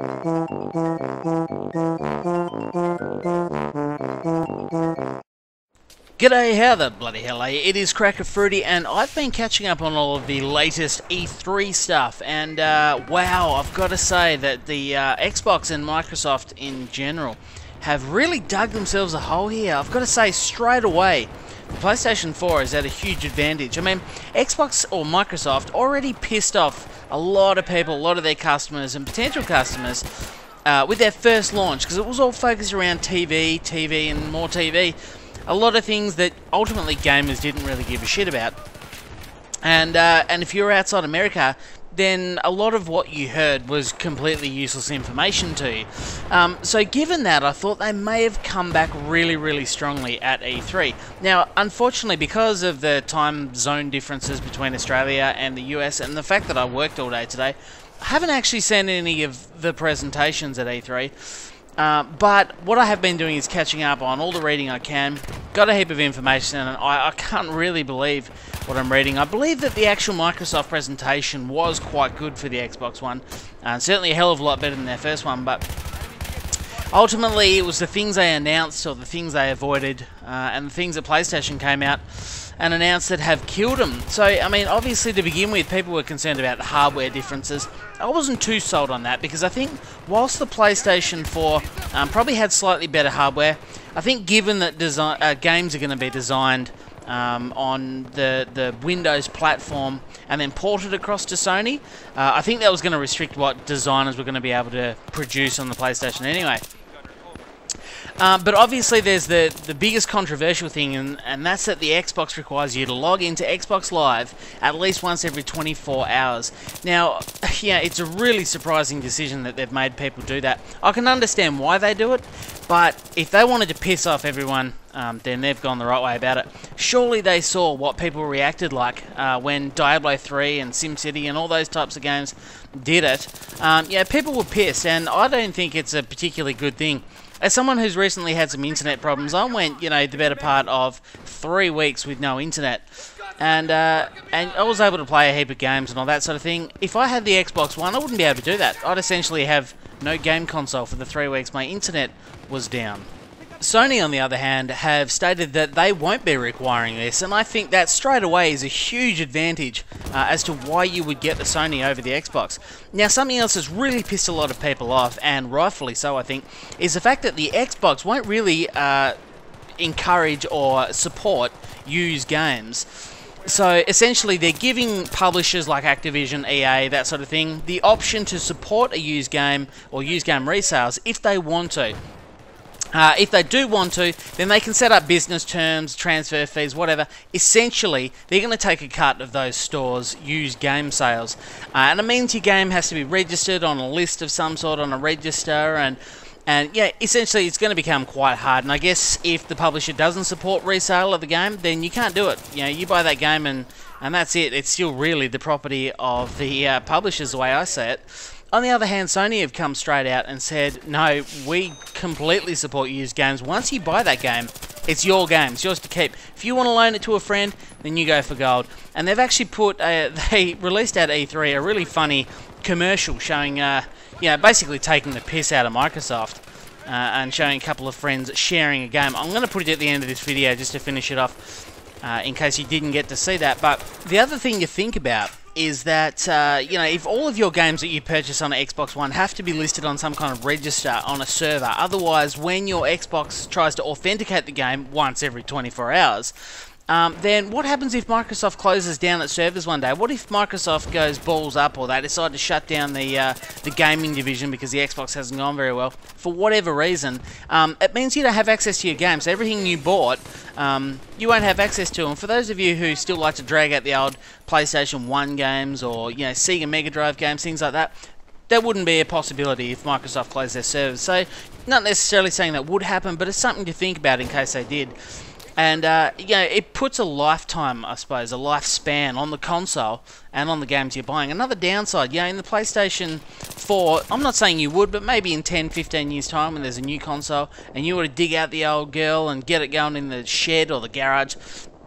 G'day, how the bloody hell are you? It is Cracker Fruity, and I've been catching up on all of the latest E3 stuff, and wow, I've got to say that the Xbox and Microsoft in general have really dug themselves a hole here. I've got to say straight away, the PlayStation 4 is at a huge advantage. I mean, Xbox or Microsoft already pissed off a lot of people, a lot of their customers and potential customers with their first launch, because it was all focused around TV, and more TV. A lot of things that ultimately gamers didn't really give a shit about. And if you're outside America, then a lot of what you heard was completely useless information to you. So given that, I thought they may have come back really, really strongly at E3. Now, unfortunately, because of the time zone differences between Australia and the US, and the fact that I worked all day today, I haven't actually seen any of the presentations at E3. But what I have been doing is catching up on all the reading I can. Got a heap of information, and I can't really believe what I'm reading. I believe that the actual Microsoft presentation was quite good for the Xbox One. Certainly a hell of a lot better than their first one, but ultimately it was the things they announced or the things they avoided, and the things that PlayStation came out and announced that have killed them. So, I mean, obviously to begin with, people were concerned about the hardware differences. I wasn't too sold on that, because I think whilst the PlayStation 4 probably had slightly better hardware, I think given that games are going to be designed on the Windows platform and then ported across to Sony, I think that was going to restrict what designers were going to be able to produce on the PlayStation anyway. But obviously there's the biggest controversial thing, and that's that the Xbox requires you to log into Xbox Live at least once every 24 hours. Now, yeah, it's a really surprising decision that they've made people do that. I can understand why they do it, but if they wanted to piss off everyone, then they've gone the right way about it. Surely they saw what people reacted like when Diablo 3 and SimCity and all those types of games did it. Yeah, people were pissed, and I don't think it's a particularly good thing. As someone who's recently had some internet problems, I went, you know, the better part of 3 weeks with no internet, and I was able to play a heap of games and all that sort of thing. If I had the Xbox One, I wouldn't be able to do that. I'd essentially have no game console for the 3 weeks my internet was down. Sony, on the other hand, have stated that they won't be requiring this, and I think that straight away is a huge advantage as to why you would get the Sony over the Xbox. Now, something else that's really pissed a lot of people off, and rightfully so I think, is the fact that the Xbox won't really encourage or support used games. So essentially they're giving publishers like Activision, EA, that sort of thing, the option to support a used game or used game resales if they want to. If they do want to, then they can set up business terms, transfer fees, whatever. Essentially, they're going to take a cut of those stores' used game sales. And it means your game has to be registered on a list of some sort, on a register, and yeah, essentially it's going to become quite hard. And I guess if the publisher doesn't support resale of the game, then you can't do it. You know, you buy that game and that's it. It's still really the property of the publishers, the way I see it. On the other hand, Sony have come straight out and said, no, we completely support used games. Once you buy that game, it's your game. It's yours to keep. If you want to loan it to a friend, then you go for gold. And they've actually put, they released at E3 a really funny commercial showing, you know, basically taking the piss out of Microsoft and showing a couple of friends sharing a game. I'm going to put it at the end of this video just to finish it off in case you didn't get to see that. But the other thing to think about is that, you know, if all of your games that you purchase on an Xbox One have to be listed on some kind of register on a server, otherwise when your Xbox tries to authenticate the game once every 24 hours, then what happens if Microsoft closes down its servers one day? What if Microsoft goes balls up, or they decide to shut down the gaming division because the Xbox hasn't gone very well for whatever reason? It means you don't have access to your games. Everything you bought, you won't have access to. And for those of you who still like to drag out the old PlayStation 1 games or, you know, Sega Mega Drive games, things like that, that wouldn't be a possibility if Microsoft closed their servers. So, not necessarily saying that would happen, but it's something to think about in case they did. And, you know, it puts a lifetime, I suppose, a lifespan on the console and on the games you're buying. Another downside, you know, in the PlayStation 4, I'm not saying you would, but maybe in 10, 15 years' time when there's a new console and you were to dig out the old girl and get it going in the shed or the garage,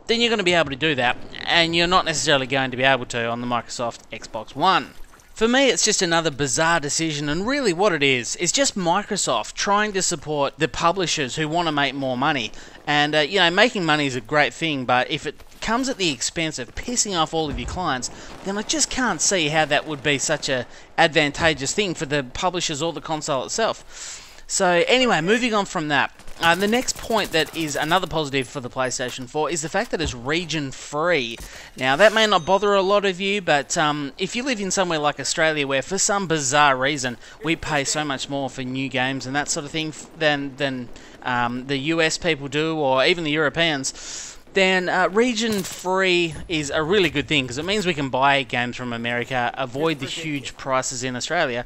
then you're going to be able to do that. And you're not necessarily going to be able to on the Microsoft Xbox One. For me, it's just another bizarre decision, and really what it is just Microsoft trying to support the publishers who want to make more money. And, you know, making money is a great thing, but if it comes at the expense of pissing off all of your clients, then I just can't see how that would be such a advantageous thing for the publishers or the console itself. So anyway, moving on from that, the next point that is another positive for the PlayStation 4 is the fact that it's region free. Now that may not bother a lot of you, but if you live in somewhere like Australia where for some bizarre reason we pay so much more for new games and that sort of thing than the US people do, or even the Europeans, then region free is a really good thing, because it means we can buy games from America, avoid the huge prices in Australia.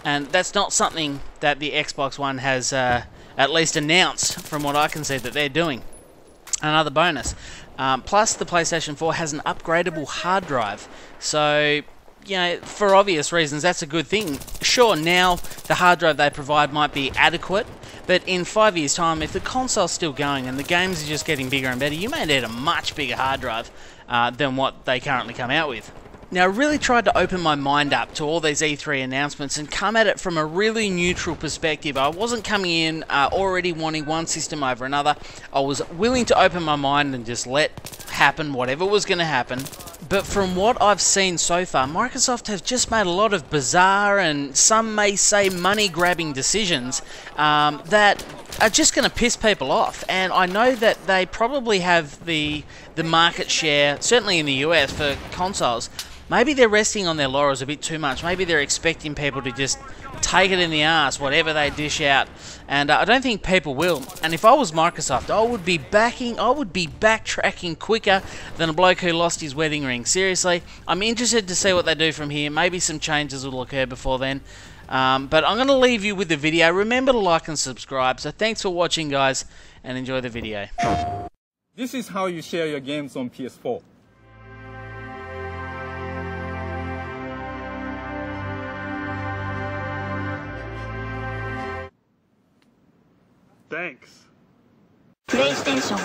And that's not something that the Xbox One has at least announced, from what I can see, that they're doing. Another bonus. Plus, the PlayStation 4 has an upgradable hard drive. So, you know, for obvious reasons, that's a good thing. Sure, now the hard drive they provide might be adequate, but in 5 years' time, if the console's still going and the games are just getting bigger and better, you may need a much bigger hard drive than what they currently come out with. Now, I really tried to open my mind up to all these E3 announcements and come at it from a really neutral perspective. I wasn't coming in already wanting one system over another. I was willing to open my mind and just let happen whatever was going to happen. But from what I've seen so far, Microsoft have just made a lot of bizarre and some may say money-grabbing decisions that are just going to piss people off. And I know that they probably have the market share, certainly in the US, for consoles. Maybe they're resting on their laurels a bit too much. Maybe they're expecting people to just take it in the arse, whatever they dish out. And I don't think people will. And if I was Microsoft, I would be backtracking quicker than a bloke who lost his wedding ring. Seriously, I'm interested to see what they do from here. Maybe some changes will occur before then. But I'm going to leave you with the video. Remember to like and subscribe. So thanks for watching, guys, and enjoy the video. This is how you share your games on PS4. Thanks. PlayStation